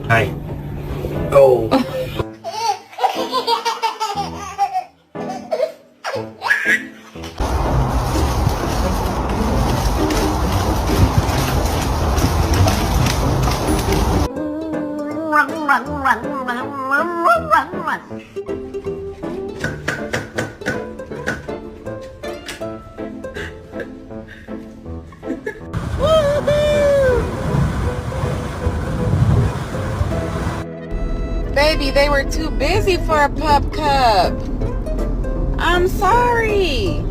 Hi. Oh. Baby, they were too busy for a pup cup. I'm sorry.